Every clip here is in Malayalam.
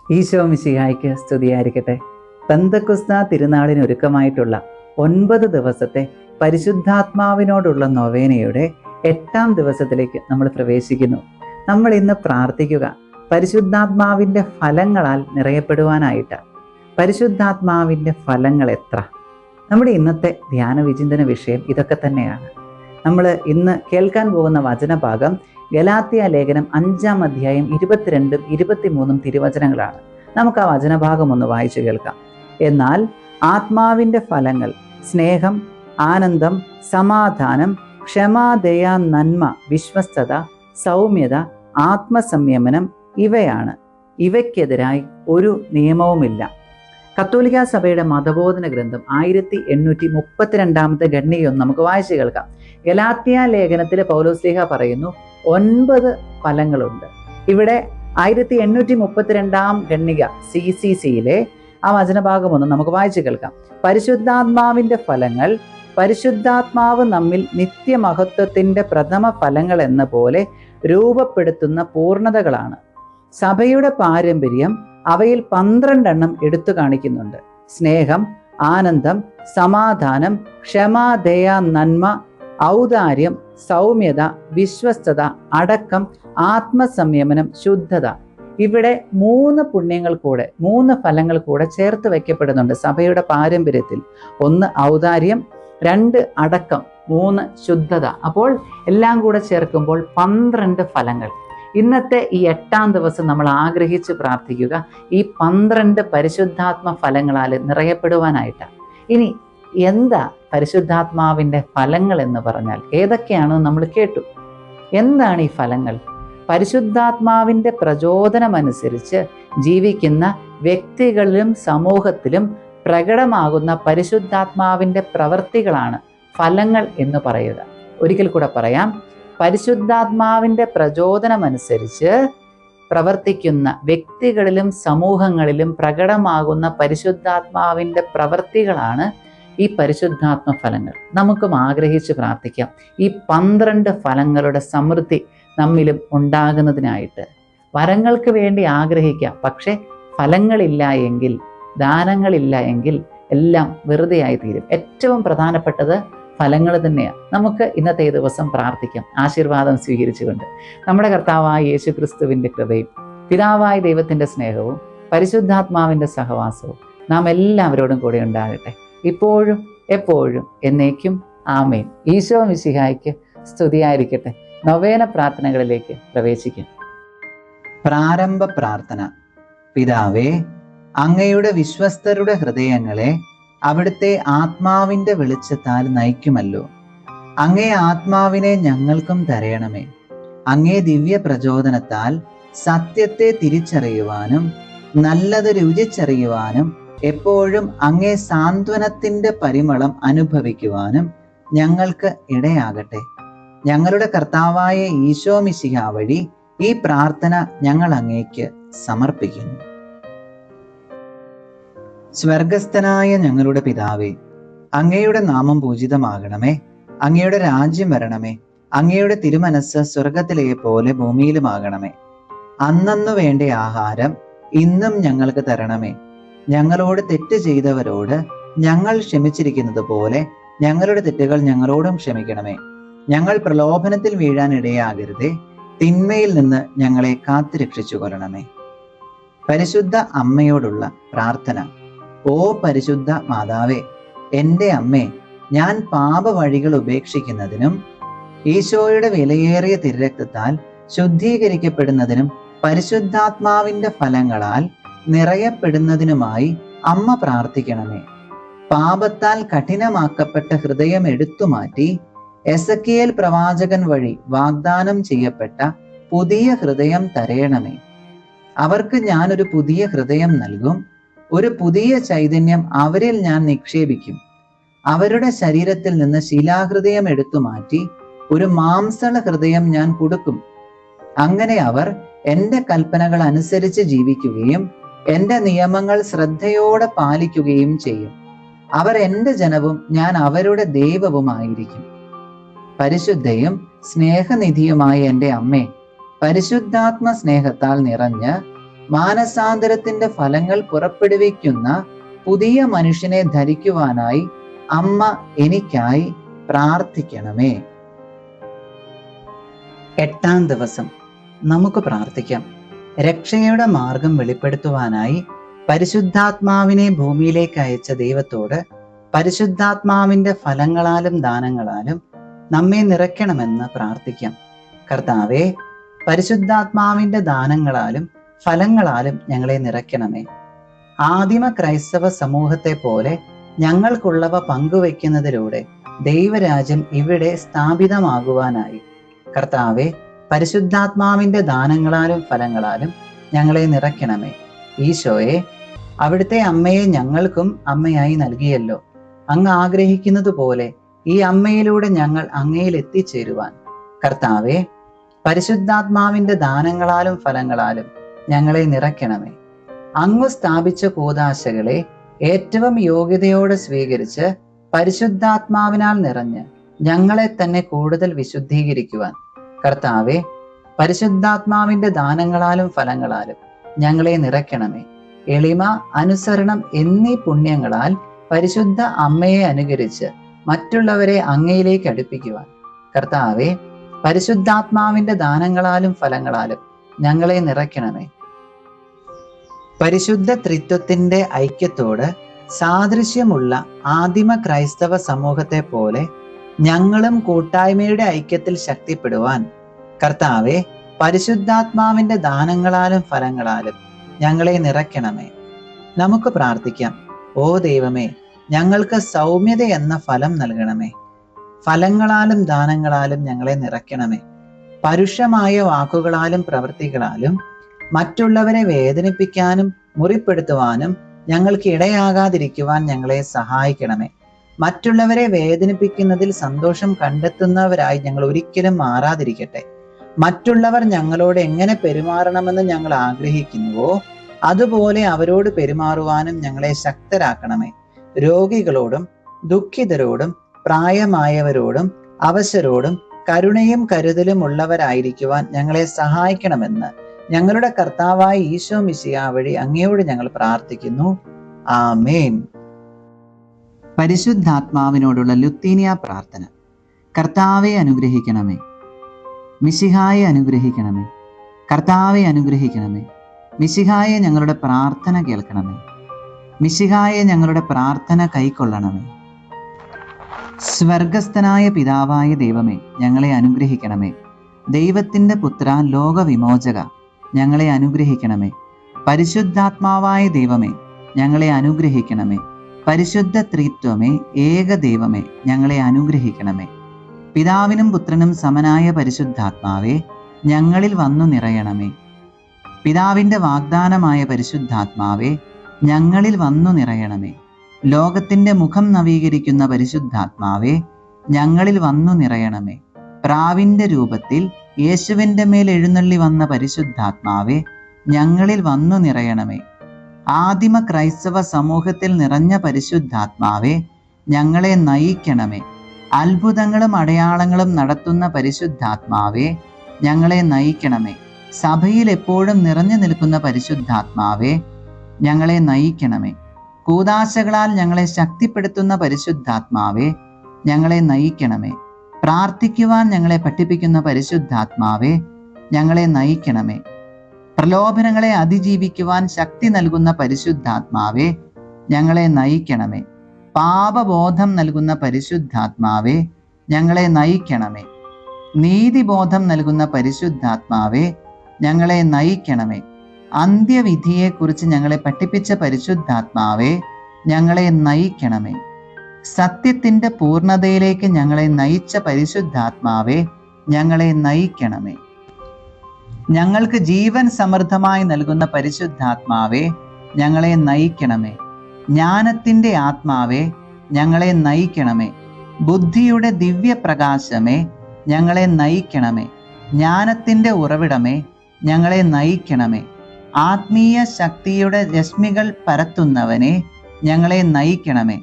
ഈശോ മിശിഹായ്ക്ക് സ്തുതിയായിരിക്കട്ടെ. പെന്തക്കോസ്താ തിരുനാളിന് ഒരുക്കമായിട്ടുള്ള 9 ദിവസത്തെ പരിശുദ്ധാത്മാവിനോടുള്ള നൊവേനയുടെ 8ാം ദിവസത്തിലേക്ക് നമ്മൾ പ്രവേശിക്കുന്നു. നമ്മൾ ഇന്ന് പ്രാർത്ഥിക്കുക പരിശുദ്ധാത്മാവിൻ്റെ ഫലങ്ങളാൽ നിറയപ്പെടുവാനായിട്ട്. പരിശുദ്ധാത്മാവിൻ്റെ ഫലങ്ങൾ എത്ര? നമ്മുടെ ഇന്നത്തെ ധ്യാന വിചിന്തന വിഷയം ഇതൊക്കെ തന്നെയാണ്. നമ്മൾ ഇന്ന് കേൾക്കാൻ പോകുന്ന വചനഭാഗം ഗലാത്യ ലേഖനം 5-ാം അധ്യായം 22-ഉം 23-ഉം തിരുവചനങ്ങളാണ്. നമുക്ക് ആ വചനഭാഗം ഒന്ന് വായിച്ചു കേൾക്കാം. എന്നാൽ ആത്മാവിൻ്റെ ഫലങ്ങൾ സ്നേഹം, ആനന്ദം, സമാധാനം, ക്ഷമ, ദയ, നന്മ, വിശ്വസ്തത, സൗമ്യത, ആത്മസംയമനം ഇവയാണ്. ഇവയ്ക്കെതിരായി ഒരു നിയമവുമില്ല. കത്തോലിക്ക സഭയുടെ മതബോധന ഗ്രന്ഥം 1832 ഖണ്ഡികയൊന്ന് നമുക്ക് വായിച്ചു കേൾക്കാം. ഗലാത്യ ലേഖനത്തിൽ പൗലോസ്ലീഹ പറയുന്നു 9 ഫലങ്ങളുണ്ട്. ഇവിടെ 1832 ഖണ്ഡിക CCCയിലെ ആ വചനഭാഗം ഒന്ന് നമുക്ക് വായിച്ചു കേൾക്കാം. പരിശുദ്ധാത്മാവിൻ്റെ ഫലങ്ങൾ പരിശുദ്ധാത്മാവ് നമ്മിൽ നിത്യമഹത്വത്തിൻ്റെ പ്രഥമ ഫലങ്ങൾ എന്ന പോലെ രൂപപ്പെടുത്തുന്ന പൂർണ്ണതകളാണ്. സഭയുടെ പാരമ്പര്യം അവയിൽ 12 എണ്ണം എടുത്തു കാണിക്കുന്നുണ്ട്. സ്നേഹം, ആനന്ദം, സമാധാനം, ക്ഷമ, ദയ, നന്മ, ഔദാര്യം, സൗമ്യത, വിശ്വസ്തത, അടക്കം, ആത്മസംയമനം, ശുദ്ധത. ഇവിടെ 3 പുണ്യങ്ങൾ കൂടെ 3 ഫലങ്ങൾ കൂടെ ചേർത്ത് വയ്ക്കപ്പെടുന്നുണ്ട് സഭയുടെ പാരമ്പര്യത്തിൽ. 1 ഔദാര്യം, 2 അടക്കം, 3 ശുദ്ധത. അപ്പോൾ എല്ലാം കൂടെ ചേർക്കുമ്പോൾ 12 ഫലങ്ങൾ. ഇന്നത്തെ ഈ 8ാം ദിവസം നമ്മൾ ആഗ്രഹിച്ച് പ്രാർത്ഥിക്കുക ഈ 12 പരിശുദ്ധാത്മ ഫലങ്ങളാൽ നിറയപ്പെടുവാനായിട്ടാണ്. ഇനി എന്താ പരിശുദ്ധാത്മാവിൻ്റെ ഫലങ്ങൾ എന്ന് പറഞ്ഞാൽ ഏതൊക്കെയാണെന്ന് നമ്മൾ കേട്ടു. എന്താണ് ഈ ഫലങ്ങൾ? പരിശുദ്ധാത്മാവിൻ്റെ പ്രചോദനമനുസരിച്ച് ജീവിക്കുന്ന വ്യക്തികളിലും സമൂഹത്തിലും പ്രകടമാകുന്ന പരിശുദ്ധാത്മാവിൻ്റെ പ്രവൃത്തികളാണ് ഫലങ്ങൾ എന്ന് പറയുക. ഒരിക്കൽ കൂടെ പറയാം. പരിശുദ്ധാത്മാവിൻ്റെ പ്രചോദനമനുസരിച്ച് പ്രവർത്തിക്കുന്ന വ്യക്തികളിലും സമൂഹങ്ങളിലും പ്രകടമാകുന്ന പരിശുദ്ധാത്മാവിൻ്റെ പ്രവൃത്തികളാണ് ഈ പരിശുദ്ധാത്മ ഫലങ്ങൾ. നമുക്കും ആഗ്രഹിച്ച് പ്രാർത്ഥിക്കാം ഈ 12 ഫലങ്ങളുടെ സമൃദ്ധി നമ്മിലും ഉണ്ടാകുന്നതിനായിട്ട്. വരങ്ങൾക്ക് വേണ്ടി ആഗ്രഹിക്കാം, പക്ഷെ ഫലങ്ങളില്ല എങ്കിൽ, ദാനങ്ങളില്ല എങ്കിൽ എല്ലാം വെറുതെയായി തീരും. ഏറ്റവും പ്രധാനപ്പെട്ടത് ഫലങ്ങൾ തന്നെയാണ്. നമുക്ക് ഇന്നത്തെ ദിവസം പ്രാർത്ഥിക്കാം ആശീർവാദം സ്വീകരിച്ചുകൊണ്ട്. നമ്മുടെ കർത്താവായ യേശു ക്രിസ്തുവിൻ്റെ കൃപയും പിതാവായ ദൈവത്തിൻ്റെ സ്നേഹവും പരിശുദ്ധാത്മാവിൻ്റെ സഹവാസവും നാം എല്ലാവരോടും കൂടെ ഉണ്ടാകട്ടെ, ഇപ്പോഴും എപ്പോഴും എന്നേക്കും. ആമേൻ. ഈശോ മിശിഹായ്ക്ക് സ്തുതിയായിരിക്കട്ടെ. നൊവേന പ്രാർത്ഥനകളിലേക്ക് പ്രവേശിക്കും. പ്രാരംഭ പ്രാർത്ഥന. പിതാവേ, അങ്ങയുടെ വിശ്വസ്തരുടെ ഹൃദയങ്ങളെ അവിടുത്തെ ആത്മാവിൻ്റെ വെളിച്ചത്താൽ നയിക്കുമല്ലോ. അങ്ങേ ആത്മാവിനെ ഞങ്ങൾക്കും തരയണമേ. അങ്ങേ ദിവ്യ പ്രചോദനത്താൽ സത്യത്തെ തിരിച്ചറിയുവാനും നല്ലത് രുചിച്ചറിയുവാനും എപ്പോഴും അങ്ങേ സാന്ത്വനത്തിൻ്റെ പരിമളം അനുഭവിക്കുവാനും ഞങ്ങൾക്ക് ഇടയാകട്ടെ. ഞങ്ങളുടെ കർത്താവായ ഈശോ മിശിഹാ വഴി ഈ പ്രാർത്ഥന ഞങ്ങൾ അങ്ങേക്ക് സമർപ്പിക്കുന്നു. സ്വർഗസ്ഥനായ ഞങ്ങളുടെ പിതാവേ, അങ്ങയുടെ നാമം പൂജിതമാകണമേ. അങ്ങയുടെ രാജ്യം വരണമേ. അങ്ങയുടെ തിരുമനസ്സ് സ്വർഗത്തിലെ പോലെ ഭൂമിയിലുമാകണമേ. അന്നന്നു വേണ്ട ആഹാരം ഇന്നും ഞങ്ങൾക്ക് തരണമേ. ഞങ്ങളോട് തെറ്റ് ചെയ്തവരോട് ഞങ്ങൾ ക്ഷമിച്ചിരിക്കുന്നത് പോലെ ഞങ്ങളുടെ തെറ്റുകൾ ഞങ്ങളോടും ക്ഷമിക്കണമേ. ഞങ്ങൾ പ്രലോഭനത്തിൽ വീഴാൻ ഇടയാകരുതേ. തിന്മയിൽ നിന്ന് ഞങ്ങളെ കാത്തുരക്ഷിച്ചു കൊള്ളണമേ. പരിശുദ്ധ അമ്മയോടുള്ള പ്രാർത്ഥന. ഓ പരിശുദ്ധ മാതാവേ, എൻ്റെ അമ്മേ, ഞാൻ പാപവഴികൾ ഉപേക്ഷിക്കുന്നതിനും ഈശോയുടെ വിലയേറിയ തിരുരക്തത്താൽ ശുദ്ധീകരിക്കപ്പെടുന്നതിനും പരിശുദ്ധാത്മാവിൻ്റെ ഫലങ്ങളാൽ നിറയപ്പെടുന്നതിനുമായി അമ്മ പ്രാർത്ഥിക്കണമേ. പാപത്താൽ കഠിനമാക്കപ്പെട്ട ഹൃദയം എടുത്തുമാറ്റി എസക്കിയേൽ പ്രവാചകൻ വഴി വാഗ്ദാനം ചെയ്യപ്പെട്ട പുതിയ ഹൃദയം തരയണമേ. അവർക്ക് ഞാനൊരു പുതിയ ഹൃദയം നൽകും. ഒരു പുതിയ ചൈതന്യം അവരിൽ ഞാൻ നിക്ഷേപിക്കും. അവരുടെ ശരീരത്തിൽ നിന്ന് ശിലാഹൃദയം എടുത്തുമാറ്റി ഒരു മാംസള ഹൃദയം ഞാൻ കൊടുക്കും. അങ്ങനെ അവർ എൻ്റെ കൽപ്പനകൾ അനുസരിച്ച് ജീവിക്കുകയും എൻ്റെ നിയമങ്ങൾ ശ്രദ്ധയോടെ പാലിക്കുകയും ചെയ്യും. അവർ എൻ്റെ ജനവും ഞാൻ അവരുടെ ദൈവവുമായിരിക്കും. പരിശുദ്ധയും സ്നേഹനിധിയുമായ എൻ്റെ അമ്മേ, പരിശുദ്ധാത്മ സ്നേഹത്താൽ നിറഞ്ഞ് മാനസാന്തരത്തിന്റെ ഫലങ്ങൾ പുറപ്പെടുവിക്കുന്ന പുതിയ മനുഷ്യനെ ധരിക്കുവാനായി അമ്മ എനിക്കായി പ്രാർത്ഥിക്കണമേ. 8-ാം ദിവസം നമുക്ക് പ്രാർത്ഥിക്കാം. രക്ഷയുടെ മാർഗം വെളിപ്പെടുത്തുവാനായി പരിശുദ്ധാത്മാവിനെ ഭൂമിയിലേക്ക് അയച്ച ദൈവത്തോട് പരിശുദ്ധാത്മാവിന്റെ ഫലങ്ങളാലും ദാനങ്ങളാലും നമ്മെ നിറയ്ക്കണമെന്ന് പ്രാർത്ഥിക്കാം. കർത്താവേ, പരിശുദ്ധാത്മാവിന്റെ ദാനങ്ങളാലും ഫലങ്ങളാലും ഞങ്ങളെ നിറയ്ക്കണമേ. ആദിമ ക്രൈസ്തവ സമൂഹത്തെ പോലെ ഞങ്ങൾക്കുള്ളവ പങ്കുവെക്കുന്നതിലൂടെ ദൈവരാജ്യം ഇവിടെ സ്ഥാപിതമാകുവാനായി കർത്താവെ, പരിശുദ്ധാത്മാവിന്റെ ദാനങ്ങളാലും ഫലങ്ങളാലും ഞങ്ങളെ നിറയ്ക്കണമേ. ഈശോയെ, അവിടുത്തെ അമ്മയെ ഞങ്ങൾക്കും അമ്മയായി നൽകിയല്ലോ. അങ്ങ് ആഗ്രഹിക്കുന്നത് പോലെ ഈ അമ്മയിലൂടെ ഞങ്ങൾ അങ്ങയിൽ എത്തിച്ചേരുവാൻ കർത്താവെ, പരിശുദ്ധാത്മാവിന്റെ ദാനങ്ങളാലും ഫലങ്ങളാലും ഞങ്ങളെ നിറയ്ക്കണമേ. അങ്ങ് സ്ഥാപിച്ച കൂദാശകളെ ഏറ്റവും യോഗ്യതയോടെ സ്വീകരിച്ച് പരിശുദ്ധാത്മാവിനാൽ നിറഞ്ഞ് ഞങ്ങളെ തന്നെ കൂടുതൽ വിശുദ്ധീകരിക്കുവാൻ കർത്താവെ, പരിശുദ്ധാത്മാവിന്റെ ദാനങ്ങളാലും ഫലങ്ങളാലും ഞങ്ങളെ നിറയ്ക്കണമേ. എളിമ, അനുസരണം എന്നീ പുണ്യങ്ങളാൽ പരിശുദ്ധ അമ്മയെ അനുകരിച്ച് മറ്റുള്ളവരെ അങ്ങയിലേക്ക് അടുപ്പിക്കുവാൻ കർത്താവെ, പരിശുദ്ധാത്മാവിന്റെ ദാനങ്ങളാലും ഫലങ്ങളാലും ഞങ്ങളെ നിറയ്ക്കണമേ. പരിശുദ്ധ ത്രിത്വത്തിന്റെ ഐക്യത്തോട് സാദൃശ്യമുള്ള ആദിമ ക്രൈസ്തവ സമൂഹത്തെ പോലെ ഞങ്ങളും കൂട്ടായ്മയുടെ ഐക്യത്തിൽ ശക്തിപ്പെടുവാൻ കർത്താവെ, പരിശുദ്ധാത്മാവിന്റെ ദാനങ്ങളാലും ഫലങ്ങളാലും ഞങ്ങളെ നിറയ്ക്കണമേ. നമുക്ക് പ്രാർത്ഥിക്കാം. ഓ ദൈവമേ, ഞങ്ങൾക്ക് സൗമ്യത എന്ന ഫലം നൽകണമേ. ഫലങ്ങളാലും ദാനങ്ങളാലും ഞങ്ങളെ നിറയ്ക്കണമേ. പരുഷമായ വാക്കുകളാലും പ്രവൃത്തികളാലും മറ്റുള്ളവരെ വേദനിപ്പിക്കാനും മുറിപ്പെടുത്തുവാനും ഞങ്ങൾക്ക് ഇടയാകാതിരിക്കുവാൻ ഞങ്ങളെ സഹായിക്കണമേ. മറ്റുള്ളവരെ വേദനിപ്പിക്കുന്നതിൽ സന്തോഷം കണ്ടെത്തുന്നവരായി ഞങ്ങൾ ഒരിക്കലും മാറാതിരിക്കട്ടെ. മറ്റുള്ളവർ ഞങ്ങളോട് എങ്ങനെ പെരുമാറണമെന്ന് ഞങ്ങൾ ആഗ്രഹിക്കുന്നുവോ അതുപോലെ അവരോട് പെരുമാറുവാനും ഞങ്ങളെ ശക്തരാക്കണമേ. രോഗികളോടും ദുഃഖിതരോടും പ്രായമായവരോടും അവശരോടും കരുണയും കരുതലും ഉള്ളവരായിരിക്കുവാൻ ഞങ്ങളെ സഹായിക്കണമെന്ന് ഞങ്ങളുടെ കർത്താവായ ഈശോ മിശിഹാ വഴി അങ്ങയോട് ഞങ്ങൾ പ്രാർത്ഥിക്കുന്നു. ആമേൻ. പരിശുദ്ധാത്മാവിനോടുള്ള ലുത്തീനിയ പ്രാർത്ഥന. കർത്താവെ അനുഗ്രഹിക്കണമേ. മിശിഹായെ അനുഗ്രഹിക്കണമേ. കർത്താവെ അനുഗ്രഹിക്കണമേ. മിശിഹായെ ഞങ്ങളുടെ പ്രാർത്ഥന കേൾക്കണമേ. മിശിഹായെ ഞങ്ങളുടെ പ്രാർത്ഥന കൈക്കൊള്ളണമേ. സ്വർഗസ്ഥനായ പിതാവായ ദൈവമേ, ഞങ്ങളെ അനുഗ്രഹിക്കണമേ. ദൈവത്തിൻ്റെ പുത്ര, ലോകവിമോചക, ഞങ്ങളെ അനുഗ്രഹിക്കണമേ. പരിശുദ്ധാത്മാവായ ദൈവമേ, ഞങ്ങളെ അനുഗ്രഹിക്കണമേ. പരിശുദ്ധ ത്രിത്വമേ, ഏക ദൈവമേ, ഞങ്ങളെ അനുഗ്രഹിക്കണമേ. പിതാവിനും പുത്രനും സമനായ പരിശുദ്ധാത്മാവേ, ഞങ്ങളിൽ വന്നു നിറയണമേ. പിതാവിൻ്റെ വാഗ്ദാനമായ പരിശുദ്ധാത്മാവേ, ഞങ്ങളിൽ വന്നു നിറയണമേ. ലോകത്തിൻ്റെ മുഖം നവീകരിക്കുന്ന പരിശുദ്ധാത്മാവേ, ഞങ്ങളിൽ വന്നു നിറയണമേ. പ്രാവിൻ്റെ രൂപത്തിൽ യേശുവിൻ്റെ മേൽ എഴുന്നള്ളി വന്ന പരിശുദ്ധാത്മാവേ, ഞങ്ങളിൽ വന്നു നിറയണമേ. ആദിമ ക്രൈസ്തവ സമൂഹത്തിൽ നിറഞ്ഞ പരിശുദ്ധാത്മാവേ, ഞങ്ങളെ നയിക്കണമേ. അത്ഭുതങ്ങളും അടയാളങ്ങളും നടത്തുന്ന പരിശുദ്ധാത്മാവേ, ഞങ്ങളെ നയിക്കണമേ. സഭയിൽ എപ്പോഴും നിറഞ്ഞു നിൽക്കുന്ന പരിശുദ്ധാത്മാവേ, ഞങ്ങളെ നയിക്കണമേ. കൂദാശകളാൽ ഞങ്ങളെ ശക്തിപ്പെടുത്തുന്ന പരിശുദ്ധാത്മാവേ, ഞങ്ങളെ നയിക്കണമേ. പ്രാർത്ഥിക്കുവാൻ ഞങ്ങളെ പഠിപ്പിക്കുന്ന പരിശുദ്ധാത്മാവേ, ഞങ്ങളെ നയിക്കണമേ. പ്രലോഭനങ്ങളെ അതിജീവിക്കുവാൻ ശക്തി നൽകുന്ന പരിശുദ്ധാത്മാവേ, ഞങ്ങളെ നയിക്കണമേ. പാപബോധം നൽകുന്ന പരിശുദ്ധാത്മാവേ, ഞങ്ങളെ നയിക്കണമേ. നീതിബോധം നൽകുന്ന പരിശുദ്ധാത്മാവേ, ഞങ്ങളെ നയിക്കണമേ. അന്ത്യവിധിയെക്കുറിച്ച് ഞങ്ങളെ പഠിപ്പിച്ച പരിശുദ്ധാത്മാവേ, ഞങ്ങളെ നയിക്കണമേ. സത്യത്തിൻ്റെ പൂർണ്ണതയിലേക്ക് ഞങ്ങളെ നയിച്ച പരിശുദ്ധാത്മാവേ, ഞങ്ങളെ നയിക്കണമേ. ഞങ്ങൾക്ക് ജീവൻ സമൃദ്ധമായി നൽകുന്ന പരിശുദ്ധാത്മാവേ, ഞങ്ങളെ നയിക്കണമേ. ജ്ഞാനത്തിൻ്റെ ആത്മാവേ, ഞങ്ങളെ നയിക്കണമേ. ബുദ്ധിയുടെ ദിവ്യപ്രകാശമേ, ഞങ്ങളെ നയിക്കണമേ. ജ്ഞാനത്തിൻ്റെ ഉറവിടമേ, ഞങ്ങളെ നയിക്കണമേ. ആത്മീയ ശക്തിയുടെ രശ്മികൾ പരത്തുന്നവനെ, ഞങ്ങളെ നയിക്കണമേ.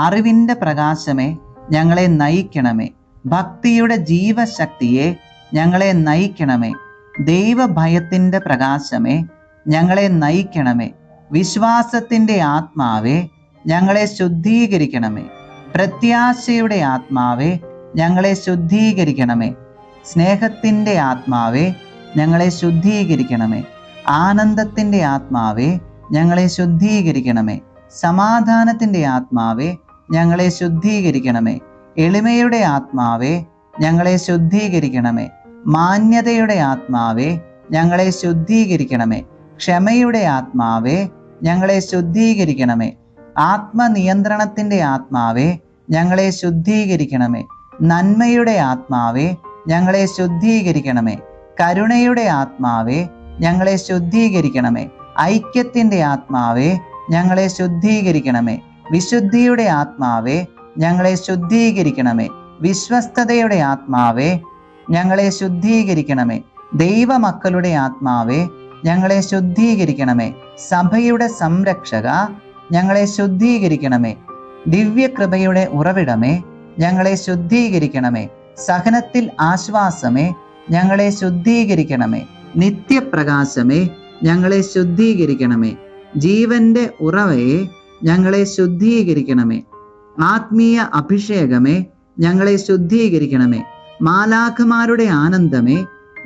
അറിവിൻ്റെ പ്രകാശമേ, ഞങ്ങളെ നയിക്കണമേ. ഭക്തിയുടെ ജീവശക്തിയെ, ഞങ്ങളെ നയിക്കണമേ. ദൈവഭയത്തിൻ്റെ പ്രകാശമേ, ഞങ്ങളെ നയിക്കണമേ. വിശ്വാസത്തിൻ്റെ ആത്മാവേ, ഞങ്ങളെ ശുദ്ധീകരിക്കണമേ. പ്രത്യാശയുടെ ആത്മാവേ, ഞങ്ങളെ ശുദ്ധീകരിക്കണമേ. സ്നേഹത്തിൻ്റെ ആത്മാവേ, ഞങ്ങളെ ശുദ്ധീകരിക്കണമേ. ആനന്ദത്തിൻ്റെ ആത്മാവേ, ഞങ്ങളെ ശുദ്ധീകരിക്കണമേ. സമാധാനത്തിൻ്റെ ആത്മാവേ, ഞങ്ങളെ ശുദ്ധീകരിക്കണമേ. എളിമയുടെ ആത്മാവേ, ഞങ്ങളെ ശുദ്ധീകരിക്കണമേ. മാന്യതയുടെ ആത്മാവേ, ഞങ്ങളെ ശുദ്ധീകരിക്കണമേ. ക്ഷമയുടെ ആത്മാവേ, ഞങ്ങളെ ശുദ്ധീകരിക്കണമേ. ആത്മനിയന്ത്രണത്തിൻ്റെ ആത്മാവേ, ഞങ്ങളെ ശുദ്ധീകരിക്കണമേ. നന്മയുടെ ആത്മാവേ, ഞങ്ങളെ ശുദ്ധീകരിക്കണമേ. കരുണയുടെ ആത്മാവേ, ഞങ്ങളെ ശുദ്ധീകരിക്കണമേ. ഐക്യത്തിൻ്റെ ആത്മാവേ, ഞങ്ങളെ ശുദ്ധീകരിക്കണമേ. വിശുദ്ധിയുടെ ആത്മാവേ, ഞങ്ങളെ ശുദ്ധീകരിക്കണമേ. വിശ്വസ്തതയുടെ ആത്മാവേ, ഞങ്ങളെ ശുദ്ധീകരിക്കണമേ. ദൈവമക്കളുടെ ആത്മാവേ, ഞങ്ങളെ ശുദ്ധീകരിക്കണമേ. സഭയുടെ സംരക്ഷക, ഞങ്ങളെ ശുദ്ധീകരിക്കണമേ. ദിവ്യകൃപയുടെ ഉറവിടമേ, ഞങ്ങളെ ശുദ്ധീകരിക്കണമേ. സഹനത്തിൽ ആശ്വാസമേ, ഞങ്ങളെ ശുദ്ധീകരിക്കണമേ. നിത്യപ്രകാശമേ, ഞങ്ങളെ ശുദ്ധീകരിക്കണമേ. ജീവന്റെ ഉറവയെ, ഞങ്ങളെ ശുദ്ധീകരിക്കണമേ. ആത്മീയ അഭിഷേകമേ, ഞങ്ങളെ ശുദ്ധീകരിക്കണമേ. മാലാഖമാരുടെ ആനന്ദമേ,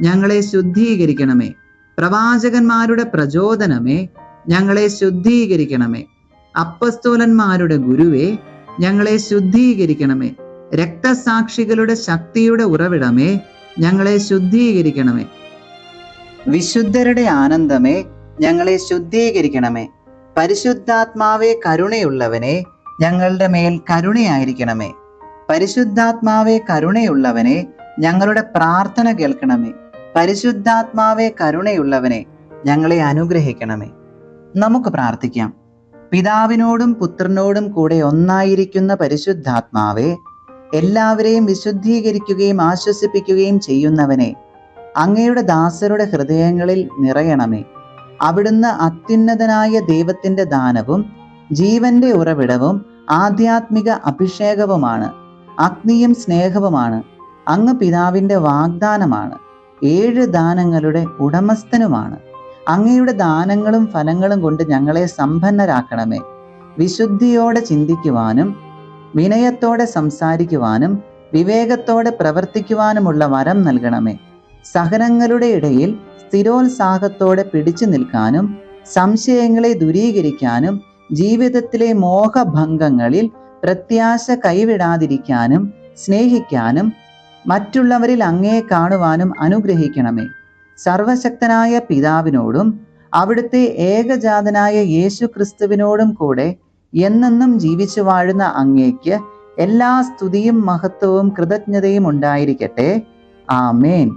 ഞങ്ങളെ ശുദ്ധീകരിക്കണമേ. പ്രവാചകന്മാരുടെ പ്രചോദനമേ, ഞങ്ങളെ ശുദ്ധീകരിക്കണമേ. അപ്പസ്തോലന്മാരുടെ ഗുരുവേ, ഞങ്ങളെ ശുദ്ധീകരിക്കണമേ. രക്തസാക്ഷികളുടെ ശക്തിയുടെ ഉറവിടമേ, ഞങ്ങളെ ശുദ്ധീകരിക്കണമേ. വിശുദ്ധരുടെ ആനന്ദമേ, ഞങ്ങളെ ശുദ്ധീകരിക്കണമേ. പരിശുദ്ധാത്മാവേ, കരുണയുള്ളവനെ, ഞങ്ങളുടെ മേൽ കരുണയായിരിക്കണമേ. പരിശുദ്ധാത്മാവേ, കരുണയുള്ളവനെ, ഞങ്ങളുടെ പ്രാർത്ഥന കേൾക്കണമേ. പരിശുദ്ധാത്മാവേ, കരുണയുള്ളവനെ, ഞങ്ങളെ അനുഗ്രഹിക്കണമേ. നമുക്ക് പ്രാർത്ഥിക്കാം. പിതാവിനോടും പുത്രനോടും കൂടെ ഒന്നായിരിക്കുന്ന പരിശുദ്ധാത്മാവേ, എല്ലാവരെയും വിശുദ്ധീകരിക്കുകയും ആശ്വസിപ്പിക്കുകയും ചെയ്യുന്നവനെ, അങ്ങയുടെ ദാസരുടെ ഹൃദയങ്ങളിൽ നിറയണമേ. അവിടുന്ന് അത്യുന്നതനായ ദൈവത്തിൻ്റെ ദാനവും ജീവന്റെ ഉറവിടവും ആധ്യാത്മിക അഭിഷേകവുമാണ്. അഗ്നിയും സ്നേഹവുമാണ്. അങ്ങ് പിതാവിൻ്റെ വാഗ്ദാനമാണ്. 7 ദാനങ്ങളുടെ ഉടമസ്ഥനുമാണ്. അങ്ങയുടെ ദാനങ്ങളും ഫലങ്ങളും കൊണ്ട് ഞങ്ങളെ സമ്പന്നരാക്കണമേ. വിശുദ്ധിയോടെ ചിന്തിക്കുവാനും വിനയത്തോടെ സംസാരിക്കുവാനും വിവേകത്തോടെ പ്രവർത്തിക്കുവാനുമുള്ള വരം നൽകണമേ. സഹനങ്ങളുടെ ഇടയിൽ സ്ഥിരോത്സാഹത്തോടെ പിടിച്ചു നിൽക്കാനും സംശയങ്ങളെ ദൂരീകരിക്കാനും ജീവിതത്തിലെ മോഹഭംഗങ്ങളിൽ പ്രത്യാശ കൈവിടാതിരിക്കാനും സ്നേഹിക്കാനും മറ്റുള്ളവരിൽ അങ്ങയെ കാണുവാനും അനുഗ്രഹിക്കണമേ. സർവശക്തനായ പിതാവിനോടും അവിടുത്തെ ഏകജാതനായ യേശു ക്രിസ്തുവിനോടും കൂടെ എന്നെന്നും ജീവിച്ചു വാഴുന്ന അങ്ങേക്ക് എല്ലാ സ്തുതിയും മഹത്വവും കൃതജ്ഞതയും ഉണ്ടായിരിക്കട്ടെ. ആമേൻ.